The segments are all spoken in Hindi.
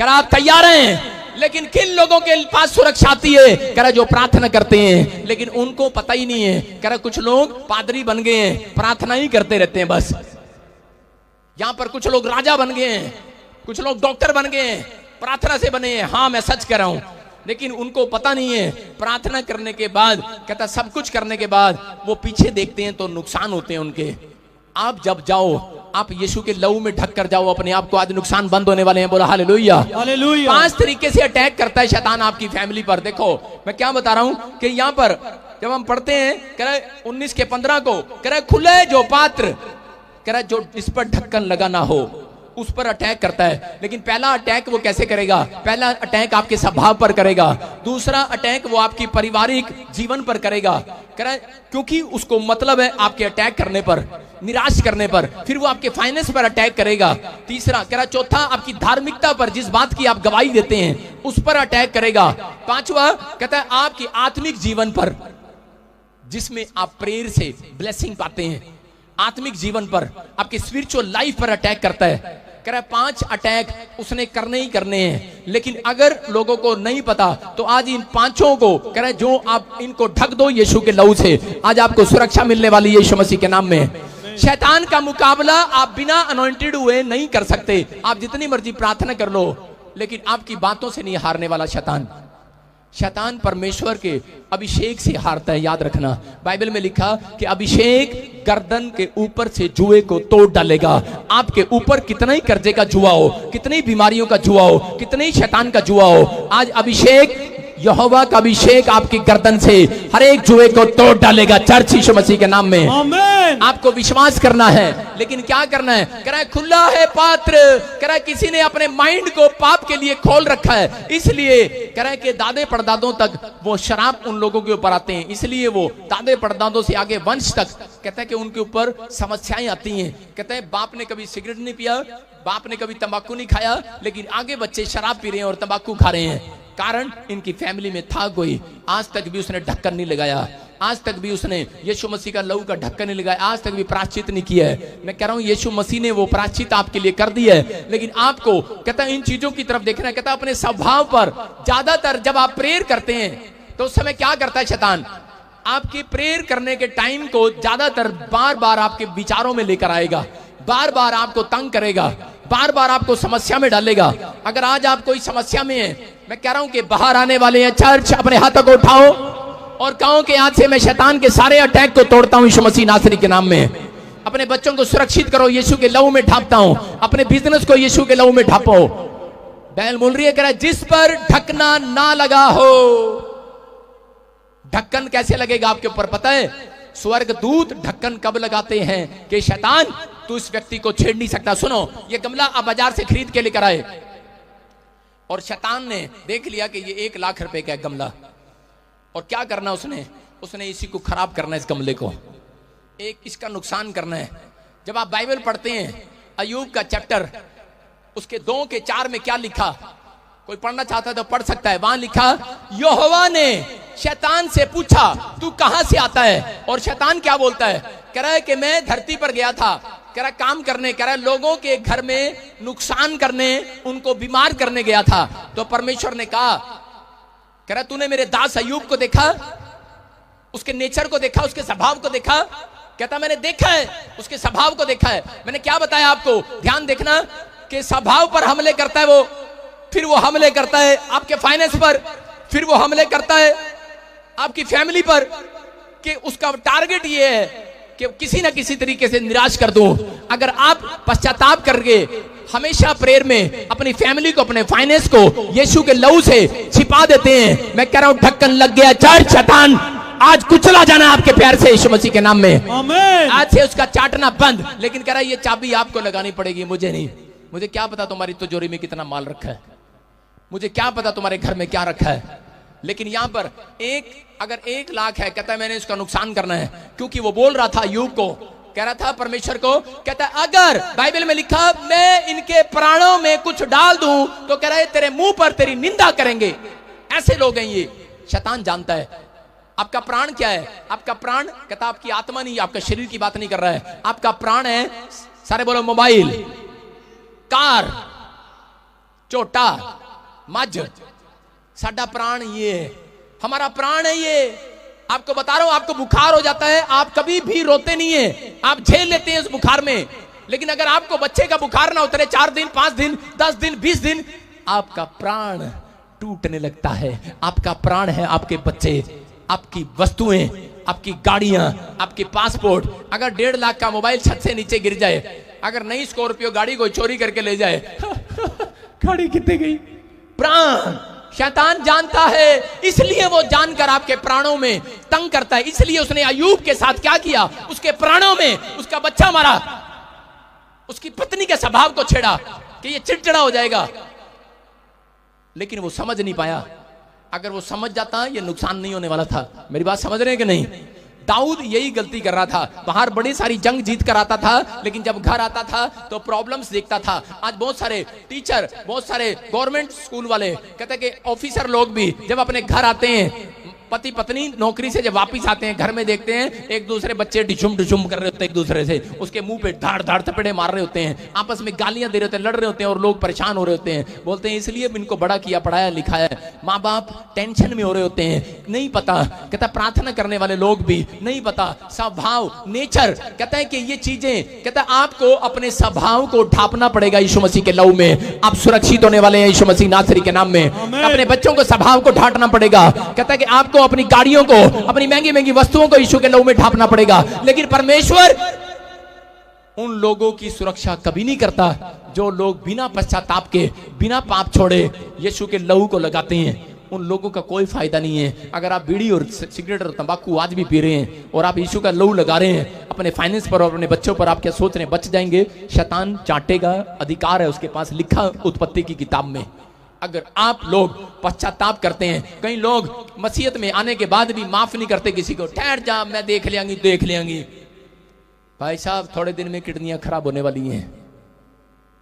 कह रहा आप तैयार हैं? लेकिन किन लोगों के पास सुरक्षा आती है? कह रहा जो प्रार्थना करते हैं, लेकिन उनको पता ही नहीं है। कह रहा कुछ लोग पादरी बन गए हैं, प्रार्थना ही करते रहते हैं बस। यहां पर कुछ लोग राजा बन गए हैं, कुछ लोग डॉक्टर बन गए हैं, प्रार्थना से बने हैं। हाँ मैं सच कह रहा हूं, लेकिन उनको पता नहीं है प्रार्थना करने के बाद, कहता सब कुछ करने के बाद वो पीछे देखते हैं तो नुकसान होते हैं उनके। आप जब जाओ, आप यीशु के लहू में ढक कर जाओ अपने आप को, आज नुकसान बंद होने वाले हैं। बोला हालेलुया, हालेलुया। 5 तरीके से अटैक करता है शैतान आपकी फैमिली पर। देखो मैं क्या बता रहा हूं कि यहां पर जब हम पढ़ते हैं, कह रहा 19 के 15 को, कह रहा खुले जो पात्र, कह रहा जो इस पर ढक्कन लगा ना हो, उस पर अटैक करता है। लेकिन पहला अटैक वो कैसे करेगा? पहला अटैक आपके स्वभाव पर करेगा, दूसरा अटैक वो आपकी पारिवारिक जीवन पर करेगा। कह रहा है क्योंकि उसको मतलब है आपके अटैक करने पर, निराश करने पर। फिर वो आपके फाइनेंस पर अटैक करेगा। तीसरा कह रहा चौथा आपकी धार्मिकता पर, जिस बात की आप गवाही देते हैं उस पर अटैक करेगा। पांचवा कहता है आपकी आत्मिक जीवन पर, जिसमें आप प्रेयर से ब्लेसिंग पाते हैं, आत्मिक जीवन पर, आपके स्पिरिचुअल लाइफ पर अटैक करता है। कह रहा है 5 अटैक उसने करने ही करने हैं। लेकिन अगर लोगों को नहीं पता तो आज इन 5 को कह रहा है जो आप इनको ढक दो यीशु के लहू से, आज आपको सुरक्षा मिलने वाली है यीशु मसीह के नाम में। शैतान का मुकाबला आप बिना अनॉइंटेड हुए नहीं कर सकते। आप जितनी मर्जी प्रार्थना कर लो, लेकिन आपकी बातों से नहीं हारने वाला शैतान। शैतान परमेश्वर के अभिषेक से हारता है, याद रखना। बाइबल में लिखा कि अभिषेक गर्दन के ऊपर से जुए को तोड़ डालेगा। आपके ऊपर कितना ही कर्जे का जुआ हो, कितनी बीमारियों का जुआ हो, कितने ही शैतान का जुआ हो, आज अभिषेक, यहोवा का अभिषेक आपकी गर्दन से हर एक जुए को तोड़ डालेगा। चर्च यीशु मसीह के नाम में आमीन। आपको विश्वास करना है, लेकिन क्या करना है? कह रहा है खुला है पात्र। कह रहा है किसी ने अपने माइंड को पाप के लिए खोल रखा है, इसलिए कह रहा है कि दादे परदादों तक वो शराब उन लोगों के ऊपर आते हैं, इसलिए वो दादे परदादों से आगे वंश तक कहता है कि उनके ऊपर समस्याएं आती हैं। कहते हैं बाप ने कभी सिगरेट नहीं पिया, बाप ने कभी तंबाकू नहीं खाया, लेकिन आगे बच्चे शराब पी रहे हैं और तंबाकू खा रहे हैं। कारण इनकी फैमिली में था कोई, आज तक भी उसने ढक्कन नहीं लगाया, आज तक भी उसने यीशु मसीह का लहू का ढक्कन नहीं लगाया, आज तक भी प्रायश्चित नहीं किया है। मैं कह रहा हूं यीशु मसीह ने वो प्रायश्चित आपके लिए कर दिया है, लेकिन आपको कहता है इन चीजों की तरफ देखना है। कहता है अपने स्वभाव पर, ज्यादातर जब आप प्रेयर करते हैं तो उस समय क्या करता है शैतान? आपकी प्रेयर करने के टाइम को ज्यादातर बार बार आपके विचारों में लेकर आएगा, बार बार आपको तंग करेगा, बार बार आपको समस्या में डालेगा। अगर आज आप कोई समस्या में है, मैं कह रहा हूं कि बाहर आने वाले हैं। चर्च अपने हाथों को उठाओ और कहो कि आज से मैं शैतान के सारे अटैक को तोड़ता हूं यीशु मसीह नासरी के नाम में। अपने बच्चों को सुरक्षित करो, यीशु के लहू में ढापता हूं। अपने बिजनेस को यीशु के लहू में ढापो। बैल बोल रही है, कह रहा है जिस पर ढकना ना लगा हो। ढक्कन कैसे लगेगा आपके ऊपर पता है? स्वर्गदूत ढक्कन कब लगाते हैं कि शैतान तू इस व्यक्ति को छेड़ नहीं सकता। सुनो, ये गमला आप बाजार से खरीद के लेकर आए और शैतान ने देख लिया कि ये 1 लाख रुपए का गमला, और क्या करना उसने इसी को खराब करना है, इस गमले को इसका नुकसान करना है। जब आप बाइबल पढ़ते हैं अय्यूब का चैप्टर, उसके 2 के 4 में क्या लिखा? कोई पढ़ना चाहता है तो पढ़ सकता है। वहां लिखा यहोवा ने शैतान से पूछा तू कहां से आता है? और शैतान क्या बोलता है? कह रहा है कि मैं धरती पर गया था, कह रहा काम करने, कह रहा लोगों के घर में नुकसान करने, उनको बीमार करने गया था। तो परमेश्वर ने कहा, कह रहा तूने मेरे दास अय्यूब को देखा, उसके नेचर को देखा, उसके स्वभाव को देखा? कहता मैंने देखा है, उसके स्वभाव को देखा है। मैंने क्या बताया आपको? ध्यान देखना कि स्वभाव पर हमले करता है वो, फिर वो हमले करता है आपके फाइनेंस पर, फिर वो हमले करता है आपकी फैमिली पर, कि उसका टारगेट ये है कि किसी ना किसी तरीके से निराश कर दूं। अगर आप पश्चाताप करके हमेशा प्रेयर में अपनी फैमिली को, अपने फाइनेंस को यीशु के लहू से छिपा देते हैं, मैं कह रहा हूं ढक्कन लग गया। चर्च शैतान आज कुचला जाना आपके प्यार से यीशु मसीह के नाम में। आमीन। आज से उसका चाटना बंद। लेकिन कह रहा है ये चाबी आपको लगानी पड़ेगी, मुझे नहीं। मुझे क्या पता तुम्हारी तिजोरी में कितना माल रखा है, मुझे क्या पता तुम्हारे घर में क्या रखा है। लेकिन यहां पर अगर 1 लाख है, कहता है मैंने इसका नुकसान करना है, क्योंकि वो बोल रहा था अय्यूब को, कह रहा था परमेश्वर को, कहता है अगर बाइबल में लिखा मैं इनके प्राणों में कुछ डाल दूं तो कह रहा है तेरे मुंह पर तेरी निंदा करेंगे। ऐसे लोग हैं ये। शैतान जानता है आपका प्राण क्या है। आपका प्राण, कहता आपकी आत्मा नहीं, आपका शरीर की बात नहीं कर रहा है। आपका प्राण है, सारे बोलो मोबाइल, कार, झोटा, मझ, साडा प्राण ये है, हमारा प्राण है ये। आपको बता रहा हूं, आपको बुखार हो जाता है, आप कभी भी रोते नहीं है, आप झेल लेते हैं उस बुखार में। लेकिन अगर आपको बच्चे का बुखार ना उतरे 4 दिन, 5 दिन, 10 दिन, 20 दिन, आपका प्राण टूटने लगता है। आपका प्राण है आपके बच्चे, आपकी वस्तुएं, आपकी गाड़ियां, आपके पासपोर्ट। अगर 1.5 लाख का मोबाइल छत से नीचे गिर जाए, अगर नई स्कॉर्पियो गाड़ी को चोरी करके ले जाए गाड़ी कितने गई? प्राण। शैतान जानता है, इसलिए वो जानकर आपके प्राणों में तंग करता है। इसलिए उसने अय्यूब के साथ क्या किया? उसके प्राणों में उसका बच्चा मारा, उसकी पत्नी के स्वभाव को छेड़ा कि ये चिड़चिड़ा हो जाएगा। लेकिन वो समझ नहीं पाया। अगर वो समझ जाता ये नुकसान नहीं होने वाला था। मेरी बात समझ रहे हैं कि नहीं? दाऊद यही गलती कर रहा था। बाहर बड़ी सारी जंग जीत कर आता था, लेकिन जब घर आता था तो प्रॉब्लम्स देखता था। आज बहुत सारे टीचर, बहुत सारे गवर्नमेंट स्कूल वाले, कहते हैं कि ऑफिसर लोग भी जब अपने घर आते हैं, पति पत्नी नौकरी से जब वापिस आते हैं, घर में देखते हैं एक दूसरे बच्चे डिशुम डिशुम कर रहे होते हैं एक दूसरे से, उसके मुंह पे धाड़ धाड़ थपेड़े मार रहे होते हैं, आपस में गालियां दे रहे होते हैं, लड़ रहे होते हैं, और लोग परेशान हो रहे होते हैं। बोलते हैं इसलिए इनको बड़ा किया, पढ़ाया लिखाया। माँ बाप टेंशन में हो रहे होते हैं, नहीं पता। कहता प्रार्थना करने वाले लोग भी नहीं पता, स्वभाव, नेचर। कहता है कि ये चीजें, कहता आपको अपने स्वभाव को ढापना पड़ेगा यीशु मसीह के लहू में। आप सुरक्षित होने वाले हैं यीशु मसीह नासरी के नाम में। अपने बच्चों को स्वभाव को ढांटना पड़ेगा। कहता है कि आपको अपनी गाड़ियों को, अपनी महंगी महंगी वस्तुओं को यीशु के लहू में ढांपना पड़ेगा। लेकिन परमेश्वर उन लोगों की सुरक्षा कभी नहीं करता जो लोग बिना पश्चाताप के, बिना पाप छोड़े यीशु के लहू को लगाते हैं। उन लोगों का कोई फायदा नहीं है। अगर आप बीड़ी और सिगरेट और तंबाकू आज भी पी रहे हैं और आप यीशु का लहू लगा रहे हैं अपने फाइनेंस पर और अपने बच्चों पर, आप क्या सोच रहे हैं बच जाएंगे? शैतान चाटेगा, अधिकार है उसके पास, लिखा उत्पत्ति की किताब में। अगर आप लोग पश्चाताप करते हैं, कई लोग मसीहत में आने के बाद भी माफ नहीं करते किसी को, ठहर जा मैं देख लेंगी देख लेंगी। भाई साहब थोड़े दिन में किडनियां खराब होने वाली हैं,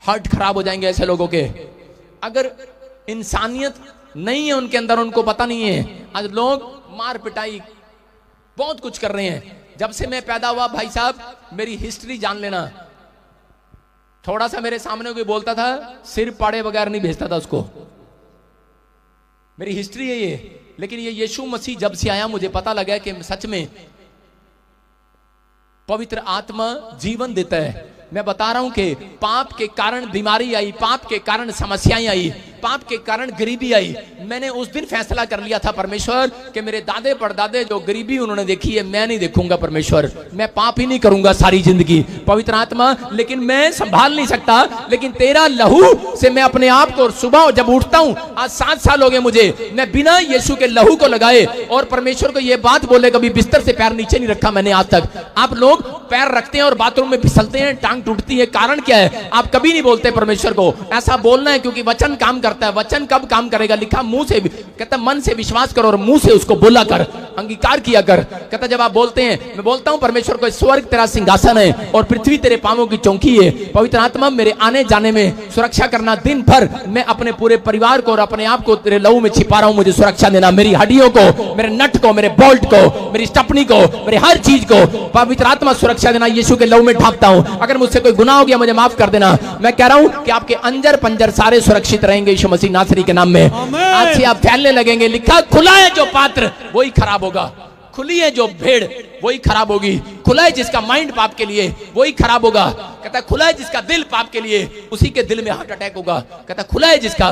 हार्ट खराब हो जाएंगे ऐसे लोगों के। अगर इंसानियत नहीं है उनके अंदर, उनको पता नहीं है। आज लोग मार पिटाई बहुत कुछ कर रहे हैं। जब से मैं पैदा हुआ भाई साहब, मेरी हिस्ट्री जान लेना। थोड़ा सा मेरे सामने कोई बोलता था, सिर पाड़े बगैर नहीं भेजता था उसको। मेरी हिस्ट्री है ये। लेकिन ये यीशु मसीह जब से आया, मुझे पता लगा कि सच में पवित्र आत्मा जीवन देता है। मैं बता रहा हूं कि पाप के कारण बीमारी आई, पाप के कारण समस्याएं आई, पाप के कारण गरीबी आई। मैंने उस दिन फैसला कर लिया था परमेश्वर कि मेरे दादे परदादे जो गरीबी उन्होंने देखी है, मैं नहीं देखूंगा परमेश्वर। मैं पाप ही नहीं करूंगा सारी जिंदगी। पवित्र आत्मा, लेकिन मैं संभाल नहीं सकता, लेकिन तेरा लहू से मैं अपने आप को, सुबह जब उठता हूं, आज 7 साल हो गए मुझे, मैं बिना यीशु के लहू को लगाए और परमेश्वर को यह बात बोले, कभी बिस्तर से पैर नीचे नहीं रखा मैंने आज तक। आप लोग पैर रखते हैं और बाथरूम में फिसलते हैं, टांग टूटती है। कारण क्या है? आप कभी नहीं बोलते परमेश्वर को। ऐसा बोलना है क्योंकि वचन काम करता है। वचन कब काम करेगा? लिखा मुंह से, कहता मन से विश्वास करो और मुंह से उसको बोला कर, अंगीकार किया कर। कहता जब आप बोलते हैं, मैं बोलता हूं परमेश्वर को, स्वर्ग तेरा सिंहासन है और पृथ्वी तेरे पांवों की चौकी है। पवित्र आत्मा मेरे आने जाने में सुरक्षा करना। दिन भर मैं अपने पूरे परिवार को और अपने आप को तेरे लहू में छिपा रहा हूं, मुझे सुरक्षा देना। मेरी हड्डियों को, मेरे नट को, मेरे बोल्ट को, मेरी स्टपनी को, मेरे हर चीज को पवित्र आत्मा सुरक्षा देना। यीशु के लहू में ढांपता हूं। अगर मुझसे कोई गुनाह हो गया मुझे माफ कर देना। मैं कह रहा हूं कि आपके अंजर पंजर सारे सुरक्षित रहेंगे यीशु मसीह नासरी के नाम में। आज से आप फैलने लगेंगे। लिखा खुला है जो पात्र वही खराब होगा, खुली है जो भेड़ वही खराब होगी। खुला है जिसका माइंड पाप के लिए वही खराब होगा। कहता खुला है जिसका दिल पाप के लिए, उसी के दिल में हार्ट अटैक होगा। कहता खुला है जिसका,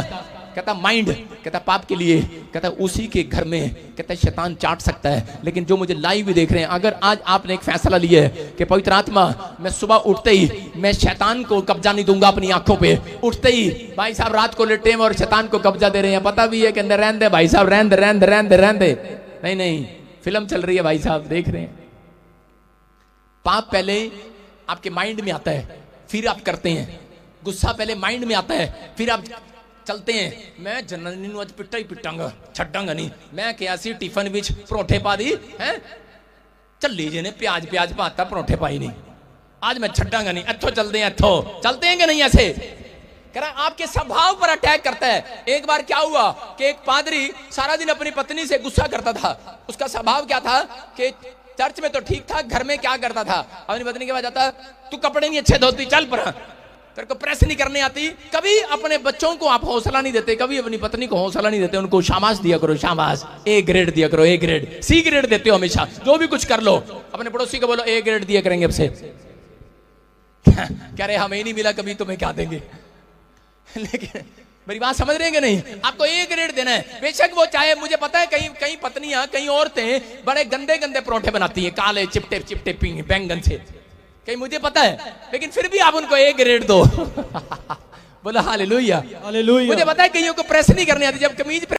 कहता माइंड, कहता पाप के लिए, कहता उसी के घर में, कहता शैतान चाट सकता है। लेकिन जो मुझे लाइव भी देख रहे हैं, अगर आज आपने एक फैसला लिया है कि पवित्र आत्मा, मैं सुबह उठते ही मैं शैतान को कब्जा नहीं दूंगा अपनी आंखों पे। उठते ही भाई साहब रात को लेटे और शैतान को कब्जा दे रहे हैं, पता भी है कि अंदर रहने दे भाई साहब, रहने दे रहने दे रहने दे रहने दे। नहीं नहीं, फिल्म चल रही है भाई साहब, देख रहे हैं। पाप पहले आपके माइंड में आता है, फिर आप करते हैं। गुस्सा पहले माइंड में आता है, फिर आप चलते हैं। मैं जनरल आज पिट्टा ही पिटांगा, छड्डांगा नहीं। मैं क्या सी टिफन विच परोठे पा दी है, चली जे ने प्याज प्याज पाता, परोठे पाई नहीं, आज मैं छड्डांगा नहीं। इथों चलते हैं, इथों चलते हैं कि नहीं? ऐसे कह रहा आपके स्वभाव पर अटैक करता है। एक बार क्या हुआ कि एक पादरी सारा दिन अपनी पत्नी से गुस्सा करता था। उसका स्वभाव क्या था कि चर्च में तो ठीक था, घर में क्या करता था, अपनी पत्नी के पास जाता, तू कपड़े नहीं अच्छे धोती, चल पर तेरे को प्रेस नहीं करनी आती, कभी अपने बच्चों को आप हौसला नहीं देते, कभी अपनी पत्नी को हौसला नहीं देते, उनको शाबाश दिया करो, शाबाश, ए ग्रेड दिया करो, ए ग्रेड, सी ग्रेड देते हो हमेशा, जो भी कुछ कर लो अपने पड़ोसी को बोलो ए ग्रेड दिया करेंगे अब से। कह रहे हमें नहीं मिला कभी, तुम्हें क्या देंगे। लेकिन मेरी बात समझ रहे हैं कि नहीं, आपको ए ग्रेड देना है। बेशक वो चाहे, मुझे पता है कई कई पत्नियां, कई औरतें बड़े गंदे गंदे परोठे बनाती हैं, काले चिपटे चिपटे बैंगन से, कहीं मुझे पता है, लेकिन फिर भी आप उनको ए ग्रेड दो। बोला हालेलुया, हालेलुया। मुझे पता है कईयों को प्रेस नहीं करनी आती, जब कमीज